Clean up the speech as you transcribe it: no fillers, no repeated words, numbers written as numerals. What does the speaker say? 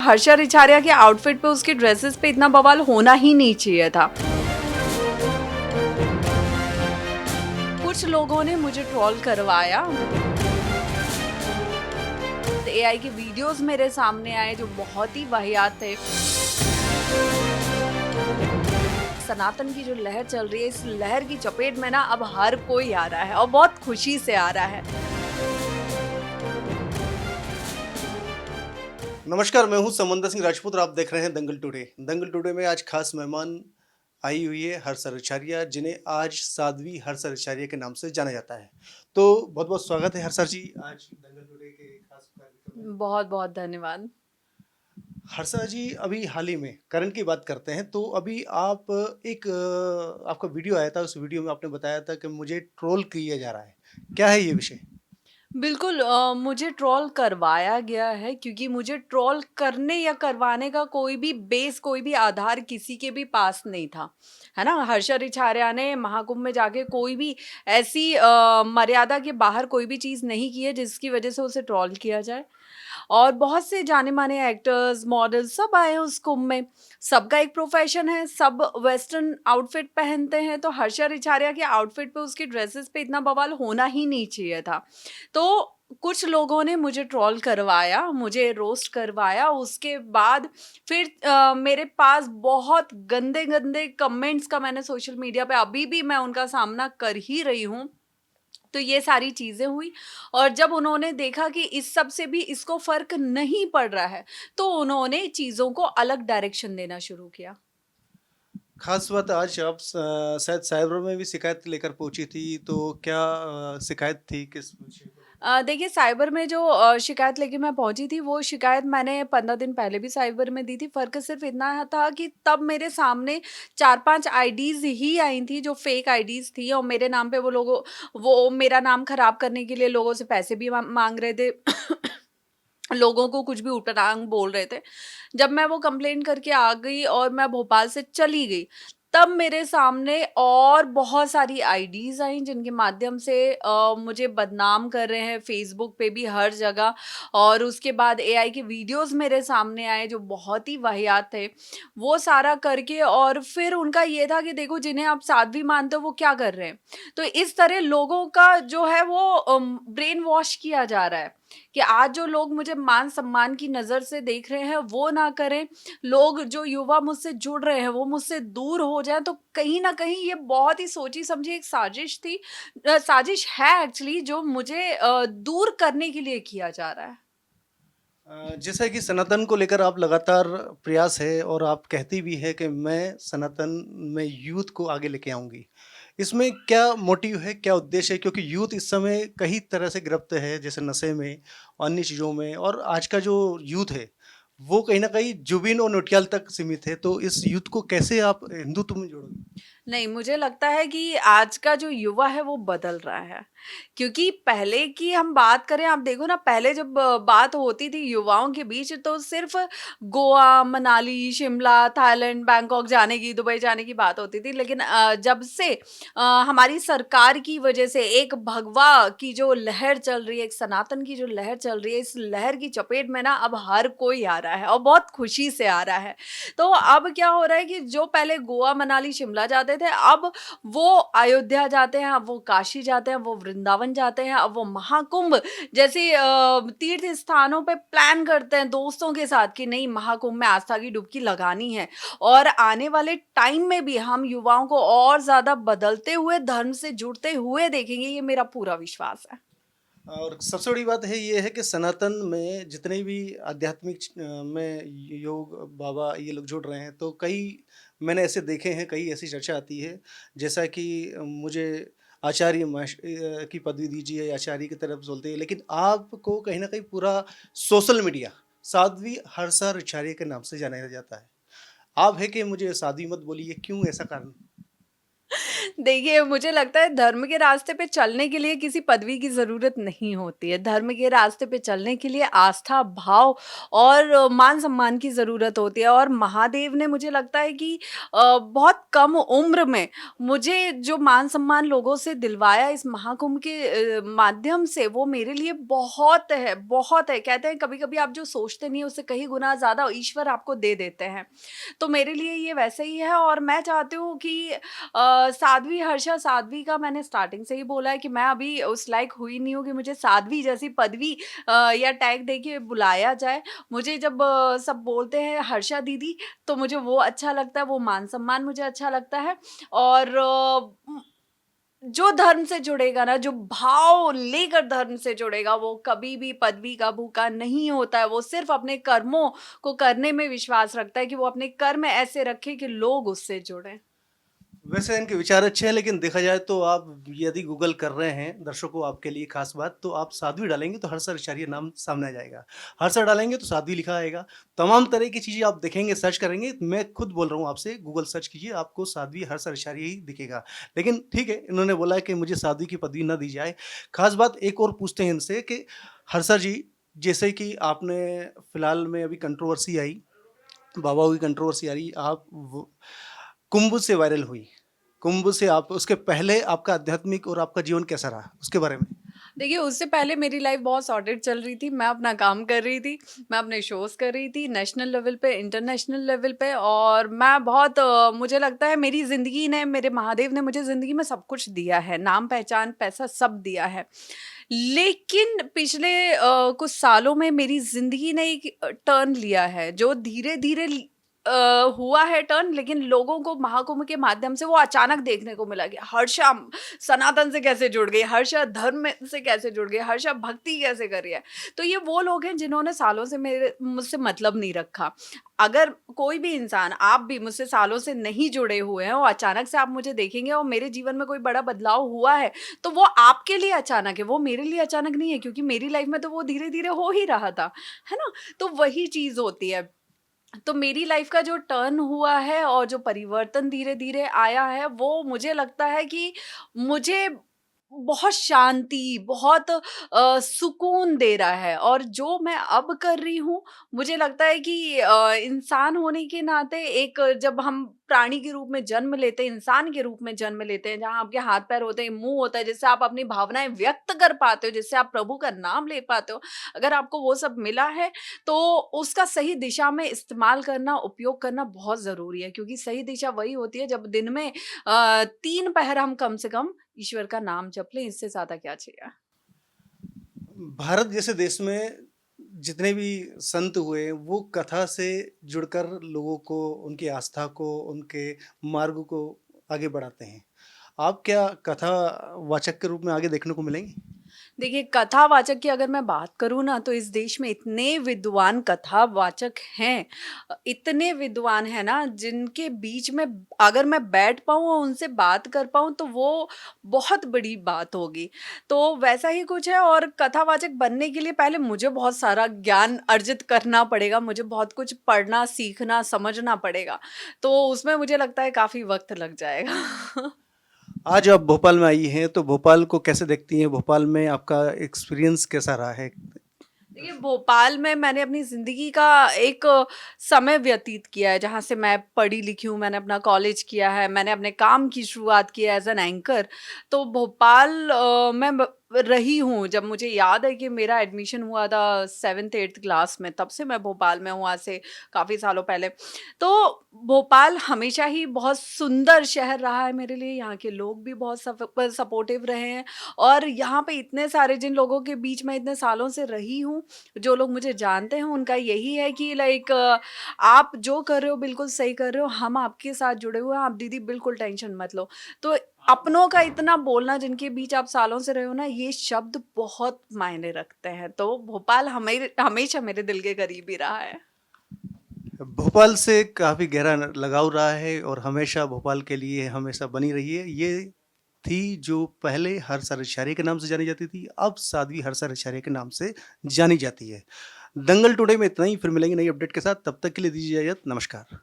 हर्षा रिछारिया के आउटफिट पे, उसके ड्रेसेस पे इतना बवाल होना ही नहीं चाहिए था। कुछ लोगों ने मुझे ट्रोल करवाया। एआई के वीडियोस मेरे सामने आए जो बहुत ही वाहियात थे। सनातन की जो लहर चल रही है, इस लहर की चपेट में ना अब हर कोई आ रहा है और बहुत खुशी से आ रहा है। नमस्कार, मैं हूं समंदर सिंह राजपूत और आप देख रहे हैं दंगल टुडे। दंगल टुडे में आज खास मेहमान आई हुई है हर्षा रिछारिया, जिन्हें आज साध्वी हर्षा रिछारिया के नाम से जाना जाता है। तो बहुत बहुत स्वागत है हर्षा जी आज दंगल टुडे के खास कार्यक्रम में। बहुत बहुत धन्यवाद। हर्षा जी, अभी हाल ही में करंट की बात करते हैं तो अभी आप एक आपका वीडियो आया था, उस वीडियो में आपने बताया था कि मुझे ट्रोल किया जा रहा है। क्या है ये विषय? बिल्कुल, मुझे ट्रोल करवाया गया है क्योंकि मुझे ट्रोल करने या करवाने का कोई भी बेस, कोई भी आधार किसी के भी पास नहीं था, है ना? हर्षा रिछारिया ने महाकुंभ में जाके कोई भी ऐसी मर्यादा के बाहर कोई भी चीज़ नहीं की है जिसकी वजह से उसे ट्रोल किया जाए। और बहुत से जाने-माने एक्टर्स, मॉडल्स सब आए हैं उस कुंभ में। सबका एक प्रोफ़ेशन है, सब वेस्टर्न आउटफिट पहनते हैं, तो हर्षा रिछारिया के आउटफिट पे, उसके ड्रेसेस पे इतना बवाल होना ही नहीं चाहिए था। तो कुछ लोगों ने मुझे ट्रोल करवाया, मुझे रोस्ट करवाया, उसके बाद फिर मेरे पास बहुत गंदे-गंदे कमेंट्स का मैंने सोशल मीडिया पे अभी भी मैं उनका सामना कर ही रही हूँ। तो ये सारी चीज़ें हुई और जब उन्होंने देखा कि इस सब से भी इसको फ़र्क नहीं पड़ रहा है, तो उन्होंने चीज़ों को अलग डायरेक्शन देना शुरू किया। खास बात, आज आप शायद साइबर में भी शिकायत लेकर पहुंची थी, तो क्या शिकायत थी, किस विषय को लेकर? देखिए, साइबर में जो शिकायत लेके मैं पहुंची थी, वो शिकायत मैंने 15 दिन पहले भी साइबर में दी थी। फ़र्क सिर्फ इतना था कि तब मेरे सामने 4-5 आईडीज़ ही आई थी जो फेक आईडीज़ थी और मेरे नाम पे वो मेरा नाम खराब करने के लिए लोगों से पैसे भी मांग रहे थे। लोगों को कुछ भी ऊट-पटांग बोल रहे थे। जब मैं वो कंप्लेंट करके आ गई और मैं भोपाल से चली गई, तब मेरे सामने और बहुत सारी आईडीज़ आईं जिनके माध्यम से मुझे बदनाम कर रहे हैं फ़ेसबुक पे भी, हर जगह। और उसके बाद एआई के वीडियोज़ मेरे सामने आए जो बहुत ही वाहियात थे। वो सारा करके और फिर उनका ये था कि देखो, जिन्हें आप साध्वी मानते हो वो क्या कर रहे हैं। तो इस तरह लोगों का जो है वो ब्रेन वॉश किया जा रहा है। कि आज जो लोग मुझे मान-सम्मान की नज़र से देख रहे हैं, वो ना करें। लोग जो युवा मुझसे जुड़ रहे हैं, वो मुझसे दूर हो जाएँ, तो कहीं न कहीं ये बहुत ही सोची-समझी एक साज़िश थी। साज़िश है एक्चुअली, जो मुझे दूर करने के लिए किया जा रहा है। जैसा कि सनातन को लेकर आप लगातार प्रयास है और आप कहती भी है कि मैं सनातन में यूथ को आगे लेके आऊँगी। इसमें क्या मोटिव है, क्या उद्देश्य है? क्योंकि यूथ इस समय कई तरह से गिरफ्त है, जैसे नशे में, अन्य चीज़ों में, और आज का जो यूथ है, वो कहीं न कहीं जुबिन और नौटियाल तक सीमित है। तो इस यूथ को कैसे आप हिंदुत्व में जोड़ोगे? नहीं, मुझे लगता है कि आज का जो युवा है वो बदल रहा है। क्योंकि पहले की हम बात करें, आप देखो ना, पहले जब बात होती थी युवाओं के बीच तो सिर्फ़ गोवा, मनाली, शिमला, थाईलैंड, बैंकॉक जाने की, दुबई जाने की बात होती थी। लेकिन जब से हमारी सरकार की वजह से एक भगवा की जो लहर चल रही है, एक सनातन की जो लहर चल रही है, इस लहर की चपेट में ना अब हर कोई आ रहा है और बहुत खुशी से आ रहा है। तो अब क्या हो रहा है कि जो पहले गोवा, मनाली, शिमला जाते थे, अब वो अयोध्या जाते हैं, अब वो काशी जाते हैं, वो वृंदावन जाते हैं, अब वो महाकुंभ जैसे तीर्थ स्थानों पे प्लान करते हैं दोस्तों के साथ कि नहीं, महाकुंभ में आस्था की डुबकी लगानी है। और आने वाले टाइम में भी हम युवाओं को और ज़्यादा बदलते हुए, धर्म से जुड़ते हुए देखेंगे, ये मेरा पूरा विश्वास है। और सबसे बड़ी बात है ये है कि सनातन में जितने भी आध्यात्मिक में योग बाबा ये लोग जुड़ रहे हैं, तो कई मैंने ऐसे देखे हैं, कई ऐसी चर्चा आती है, जैसा कि मुझे आचार्य की पदवी दीजिए, आचार्य की तरफ बोलते हैं, लेकिन आपको कहीं ना कहीं पूरा सोशल मीडिया साध्वी हर्षा रिछारिया के नाम से जाना जाता है। आप है कि मुझे साध्वी मत बोलिए, क्यों, ऐसा कारण? देखिए, मुझे लगता है धर्म के रास्ते पे चलने के लिए किसी पदवी की ज़रूरत नहीं होती है। धर्म के रास्ते पे चलने के लिए आस्था, भाव और मान-सम्मान की ज़रूरत होती है और महादेव ने मुझे लगता है कि बहुत कम उम्र में मुझे जो मान-सम्मान लोगों से दिलवाया इस महाकुंभ के माध्यम से, वो मेरे लिए बहुत है, बहुत है। कहते हैं कभी-कभी आप जो सोचते नहीं, उससे कहीं गुना ज़्यादा ईश्वर आपको दे देते हैं। तो मेरे लिए ये वैसे ही है और मैं चाहती हूँ कि साध्वी हर्षा साध्वी का मैंने स्टार्टिंग से ही बोला है कि मैं अभी उस लायक हुई नहीं हूँ कि मुझे साध्वी जैसी पदवी या टैग दे के बुलाया जाए। मुझे जब सब बोलते हैं हर्षा दीदी, तो मुझे वो अच्छा लगता है, वो मान-सम्मान मुझे अच्छा लगता है और जो धर्म से जुड़ेगा ना, जो भाव लेकर धर्म से जुड़ेगा, वो कभी भी पदवी का भूखा नहीं होता है। वो सिर्फ़ अपने कर्मों को करने में विश्वास रखता है कि वो अपने कर्म ऐसे रखे कि लोग उससे जुड़ें। वैसे इनके विचार अच्छे हैं, लेकिन देखा जाए तो आप यदि गूगल कर रहे हैं, दर्शकों आपके लिए खास बात, तो आप साध्वी डालेंगे तो हर्षा रिचारिया नाम सामने आ जाएगा। हर्षा डालेंगे तो साध्वी लिखा आएगा। तमाम तरह की चीज़ें आप देखेंगे, सर्च करेंगे। मैं खुद बोल रहा हूँ आपसे, गूगल सर्च कीजिए, आपको साध्वी हर्षा रिचारिया ही दिखेगा। लेकिन ठीक है, इन्होंने बोला है कि मुझे साध्वी की पदवी ना दी जाए। खास बात एक और पूछते हैं इनसे कि हर्षा जी, जैसे कि आपने फिलहाल में अभी कंट्रोवर्सी आई, बाबा की कंट्रोवर्सी आ रही, आप वो कुंभ से वायरल हुई। कुंभ से आप उसके पहले आपका आध्यात्मिक और आपका जीवन कैसा रहा? उसके बारे में? देखिए, उससे पहले मेरी लाइफ़ बहुत सॉर्टेड चल रही थी। मैं अपना काम कर रही थी, मैं अपने शोज़ कर रही थी, नेशनल लेवल पे, इंटरनेशनल लेवल पे और मैं बहुत मुझे लगता है मेरी ज़िंदगी ने, मेरे महादेव ने मुझे ज़िंदगी में सब कुछ दिया है, नाम, पहचान, पैसा सब दिया है। लेकिन पिछले कुछ सालों में मेरी ज़िंदगी ने एक टर्न लिया है, जो धीरे-धीरे हुआ है टर्न, लेकिन लोगों को महाकुंभ के माध्यम से वो अचानक देखने को मिला कि हर्षा सनातन से कैसे जुड़ गई, हर्षा धर्म में से कैसे जुड़ गई, हर्षा भक्ति कैसे कर रही है। तो ये वो लोग हैं जिन्होंने सालों से मेरे मुझसे मतलब नहीं रखा। अगर कोई भी इंसान, आप भी मुझसे सालों से नहीं जुड़े हुए हैं और अचानक से आप मुझे देखेंगे और मेरे जीवन में कोई बड़ा बदलाव हुआ है, तो वो आपके लिए अचानक है, वो मेरे लिए अचानक नहीं है क्योंकि मेरी लाइफ में तो वो धीरे-धीरे हो ही रहा था, है ना? तो वही चीज़ होती है। तो मेरी लाइफ का जो टर्न हुआ है और जो परिवर्तन धीरे-धीरे आया है, वो मुझे लगता है कि मुझे बहुत शांति, बहुत सुकून दे रहा है और जो मैं अब कर रही हूँ, मुझे लगता है कि इंसान होने के नाते एक जब हम प्राणी के रूप में जन्म लेते हैं, इंसान के रूप में जन्म लेते हैं, जहाँ आपके हाथ-पैर होते हैं, मुँह होता है, जिससे आप अपनी भावनाएँ व्यक्त कर पाते हो, जिससे आप प्रभु का नाम ले पाते हो। अगर आपको वो सब मिला है, तो उसका सही दिशा में इस्तेमाल करना, उपयोग करना बहुत ज़रूरी है क्योंकि सही दिशा वही होती है जब दिन में 3 पहर हम कम से कम ईश्वर का नाम जप लें, इससे ज़्यादा क्या चाहिए? भारत जैसे देश में जितने भी संत हुए, वो कथा से जुड़कर लोगों को, उनकी आस्था को, उनके मार्ग को आगे बढ़ाते हैं। आप क्या कथावाचक के रूप में आगे देखने को मिलेंगी? देखिए, कथावाचक की अगर मैं बात करूँ ना, तो इस देश में इतने विद्वान कथावाचक हैं इतने विद्वान हैं ना, जिनके बीच में अगर मैं बैठ पाऊँ और उनसे बात कर पाऊँ, तो वो बहुत बड़ी बात होगी। तो वैसा ही कुछ है और कथावाचक बनने के लिए पहले मुझे बहुत सारा ज्ञान अर्जित करना पड़ेगा, मुझे बहुत कुछ पढ़ना, सीखना, समझना पड़ेगा। तो उसमें मुझे लगता है काफ़ी वक़्त लग जाएगा। आज आप भोपाल में आई हैं, तो भोपाल को कैसे देखती हैं? भोपाल में आपका एक्सपीरियंस कैसा रहा है? देखिए, भोपाल में मैंने अपनी ज़िंदगी का एक समय व्यतीत किया है, जहाँ से मैं पढ़ी-लिखी हूँ, मैंने अपना कॉलेज किया है, मैंने अपने काम की शुरुआत की है एज़ एन एंकर। तो भोपाल मैं ब रही हूँ, जब मुझे याद है कि मेरा एडमिशन हुआ था 7th-8th क्लास में, तब से मैं भोपाल में हूँ, आज से काफ़ी सालों पहले। तो भोपाल हमेशा ही बहुत सुंदर शहर रहा है मेरे लिए, यहाँ के लोग भी बहुत सपोर्टिव रहे हैं और यहाँ पे इतने सारे जिन लोगों के बीच में इतने सालों से रही हूँ, जो लोग मुझे जानते हैं उनका यही है कि लाइक आप जो कर रहे हो बिल्कुल सही कर रहे हो, हम आपके साथ जुड़े हुए हैं, आप दीदी बिल्कुल टेंशन मत लो। तो अपनों का इतना बोलना जिनके बीच आप सालों से रहे हो ना, ये शब्द बहुत मायने रखते हैं। तो भोपाल हमेशा मेरे दिल के करीब ही रहा है। भोपाल से काफ़ी गहरा लगाव रहा है और हमेशा भोपाल के लिए हमेशा बनी रही है। ये थी जो पहले हर्ष आचार्य के नाम से जानी जाती थी, अब साध्वी हर्ष आचार्य के नाम से जानी जाती है। दंगल टुडे में इतना ही, फिर मिलेंगे नई अपडेट के साथ, तब तक के लिए दीजिए इजाज़त, नमस्कार।